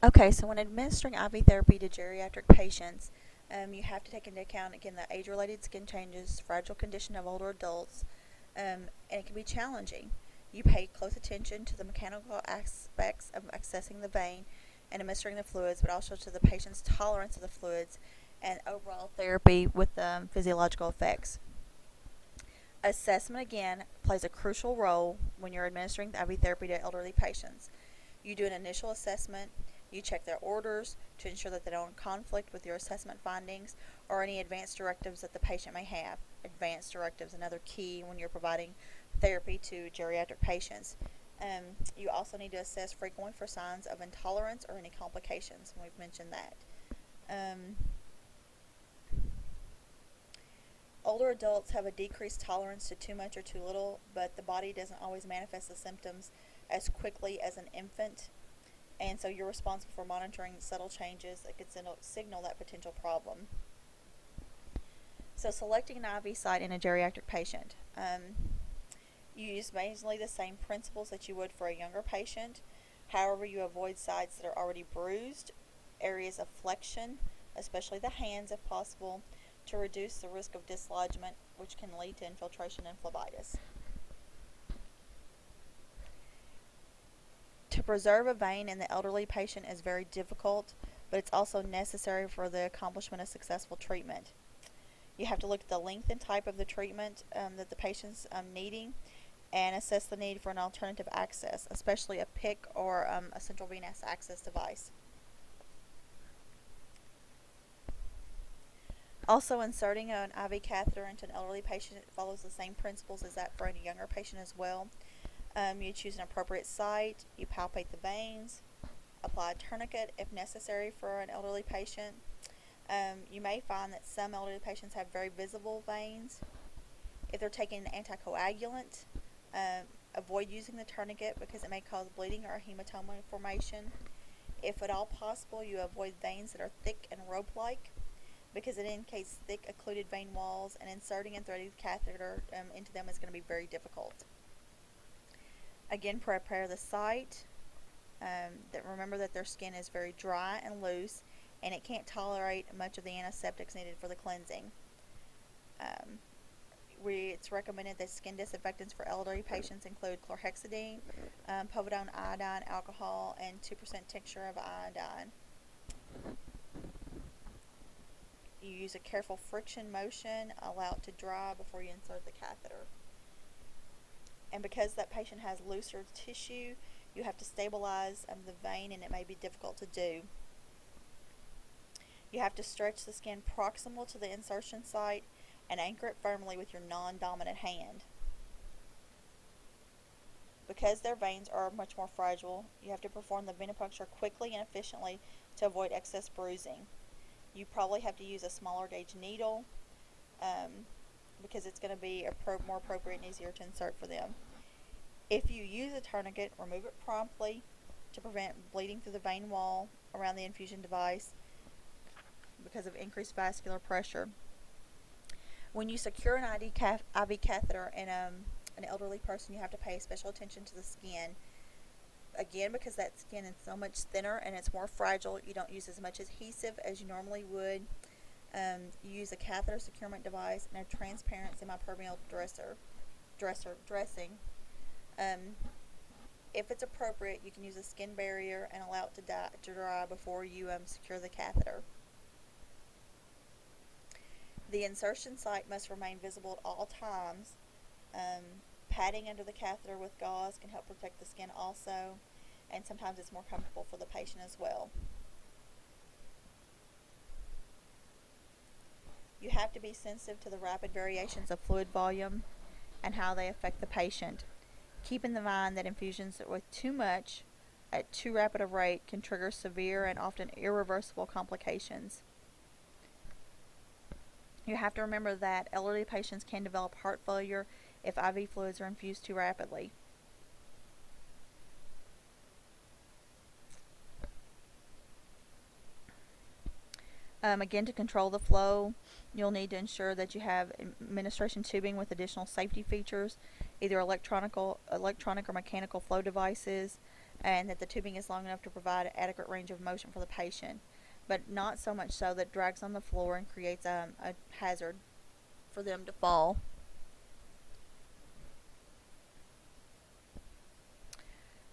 Okay, so when administering IV therapy to geriatric patients, you have to take into account again the age-related skin changes, fragile condition of older adults, and it can be challenging. You pay close attention to the mechanical aspects of accessing the vein and administering the fluids, but also to the patient's tolerance of the fluids and overall therapy with physiological effects. Assessment again plays a crucial role when you're administering the IV therapy to elderly patients. You do an initial assessment, you check their orders to ensure that they don't conflict with your assessment findings or any advanced directives that the patient may have. Advanced directives, another key when you're providing therapy to geriatric patients. You also need to assess frequently for signs of intolerance or any complications, and we've mentioned that. Um, Older adults have a decreased tolerance to too much or too little, but the body doesn't always manifest the symptoms as quickly as an infant, and so you're responsible for monitoring subtle changes that could signal that potential problem. So, selecting an IV site in a geriatric patient. You use mainly the same principles that you would for a younger patient. However, you avoid sites that are already bruised, areas of flexion, especially the hands if possible, to reduce the risk of dislodgement, which can lead to infiltration and phlebitis. To preserve a vein in the elderly patient is very difficult, but it's also necessary for the accomplishment of successful treatment. You have to look at the length and type of the treatment that the patient's needing and assess the need for an alternative access, especially a PIC or a central venous access device. Also, inserting an IV catheter into an elderly patient follows the same principles as that for a younger patient as well. You choose an appropriate site, you palpate the veins, apply a tourniquet if necessary for an elderly patient. You may find that some elderly patients have very visible veins. If they're taking an anticoagulant, avoid using the tourniquet because it may cause bleeding or hematoma formation. If at all possible, you avoid veins that are thick and rope-like because it indicates thick occluded vein walls, and inserting and threading the catheter into them is going to be very difficult. Again, prepare the site. Remember that their skin is very dry and loose, and it can't tolerate much of the antiseptics needed for the cleansing. It's recommended that skin disinfectants for elderly patients include chlorhexidine, povidone iodine, alcohol, and 2% tincture of iodine. You use a careful friction motion, allow it to dry before you insert the catheter. And because that patient has looser tissue, you have to stabilize the vein, and it may be difficult to do. You have to stretch the skin proximal to the insertion site and anchor it firmly with your non-dominant hand. Because their veins are much more fragile, you have to perform the venipuncture quickly and efficiently to avoid excess bruising. You probably have to use a smaller gauge needle because it's going to be more appropriate and easier to insert for them. If you use a tourniquet, remove it promptly to prevent bleeding through the vein wall around the infusion device because of increased vascular pressure. When you secure an IV catheter in an elderly person, you have to pay special attention to the skin. Again, because that skin is so much thinner and it's more fragile, you don't use as much adhesive as you normally would. You use a catheter securement device and a transparent semi-permeable dressing. If it's appropriate, you can use a skin barrier and allow it to dry before you secure the catheter. The insertion site must remain visible at all times. Padding under the catheter with gauze can help protect the skin also, and sometimes it's more comfortable for the patient as well. You have to be sensitive to the rapid variations of fluid volume and how they affect the patient. Keep in mind that infusions with too much at too rapid a rate can trigger severe and often irreversible complications. You have to remember that elderly patients can develop heart failure if IV fluids are infused too rapidly. Again, to control the flow, you'll need to ensure that you have administration tubing with additional safety features, either electronic or mechanical flow devices, and that the tubing is long enough to provide an adequate range of motion for the patient, but not so much so that it drags on the floor and creates a hazard for them to fall.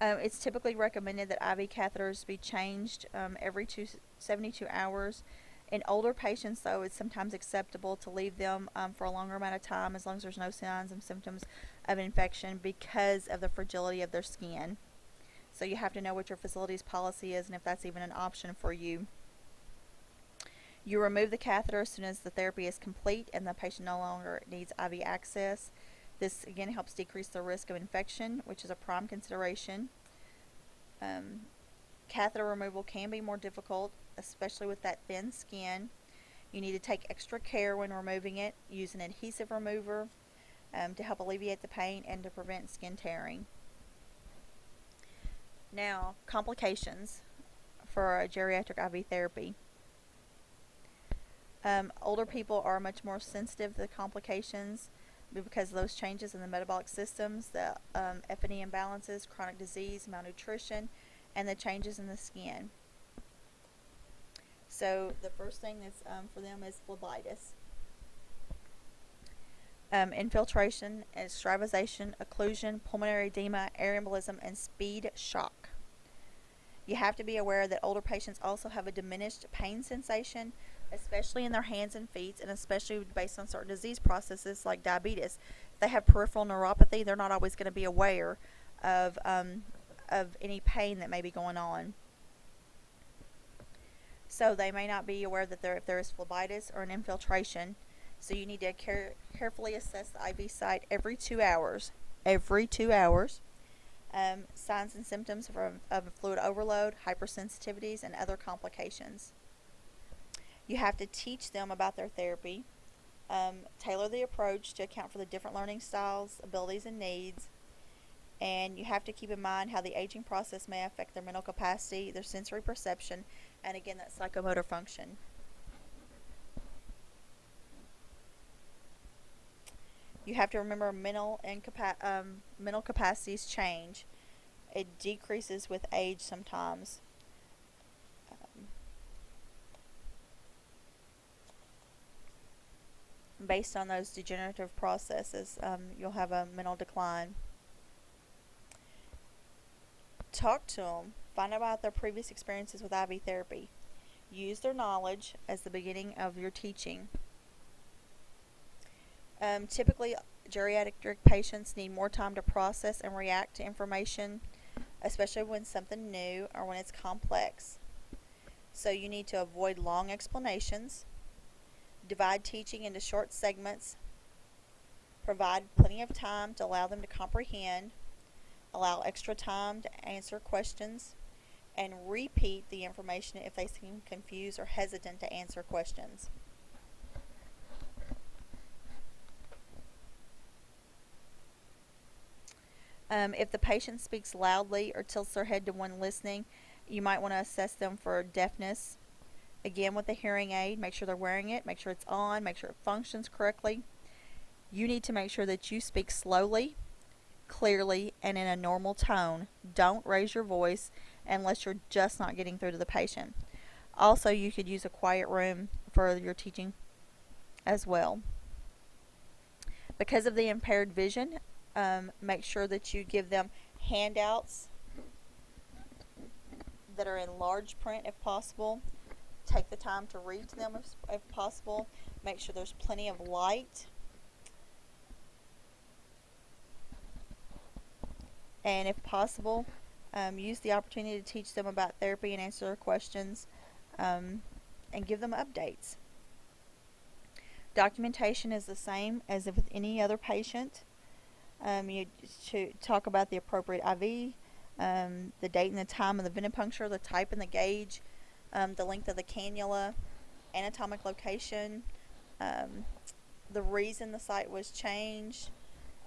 It's typically recommended that IV catheters be changed every 72 hours. In older patients, though, it's sometimes acceptable to leave them for a longer amount of time as long as there's no signs and symptoms of infection because of the fragility of their skin. So you have to know what your facility's policy is and if that's even an option for you. You remove the catheter as soon as the therapy is complete and the patient no longer needs IV access. This again helps decrease the risk of infection, which is a prime consideration. Catheter removal can be more difficult, especially with that thin skin. You need to take extra care when removing it. Use an adhesive remover to help alleviate the pain and to prevent skin tearing. Now, complications for a geriatric IV therapy. Older people are much more sensitive to the complications because of those changes in the metabolic systems, the F&E imbalances, chronic disease, malnutrition, and the changes in the skin. So the first thing that's for them is phlebitis. Infiltration, extravasation, occlusion, pulmonary edema, air embolism, and speed shock. You have to be aware that older patients also have a diminished pain sensation, especially in their hands and feet, and especially based on certain disease processes like diabetes. If they have peripheral neuropathy, they're not always going to be aware of any pain that may be going on. So they may not be aware that if there is phlebitis or an infiltration. So you need to carefully assess the IV site every 2 hours. Every 2 hours. Signs and symptoms of fluid overload, hypersensitivities, and other complications. You have to teach them about their therapy. Tailor the approach to account for the different learning styles, abilities, and needs. And you have to keep in mind how the aging process may affect their mental capacity, their sensory perception, and again, that psychomotor function. You have to remember mental capacities change. It decreases with age sometimes. Based on those degenerative processes, you'll have a mental decline. Talk to them. Find out about their previous experiences with IV therapy. Use their knowledge as the beginning of your teaching. Typically, geriatric patients need more time to process and react to information, especially when something new or when it's complex. So you need to avoid long explanations, divide teaching into short segments, provide plenty of time to allow them to comprehend, allow extra time to answer questions, and repeat the information if they seem confused or hesitant to answer questions. If the patient speaks loudly or tilts their head to one listening, you might want to assess them for deafness. Again, with the hearing aid, make sure they're wearing it, make sure it's on, make sure it functions correctly. You need to make sure that you speak slowly, clearly, and in a normal tone. Don't raise your voice unless you're just not getting through to the patient. Also, you could use a quiet room for your teaching as well. Because of the impaired vision, make sure that you give them handouts that are in large print if possible. Take the time to read to them if possible. Make sure there's plenty of light. And if possible, use the opportunity to teach them about therapy and answer their questions, and give them updates. Documentation is the same as with any other patient. You should talk about the appropriate IV, the date and the time of the venipuncture, the type and the gauge, the length of the cannula, anatomic location, the reason the site was changed,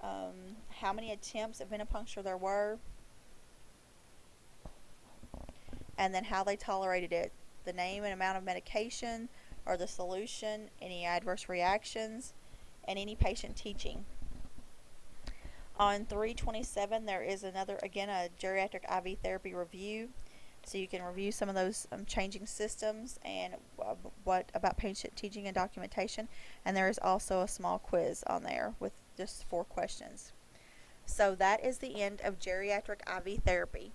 how many attempts at venipuncture there were, and then how they tolerated it, the name and amount of medication or the solution, any adverse reactions, and any patient teaching. On 327, there is another, again, a geriatric IV therapy review. So you can review some of those changing systems and what about patient teaching and documentation. And there is also a small quiz on there with just 4 questions. So that is the end of geriatric IV therapy.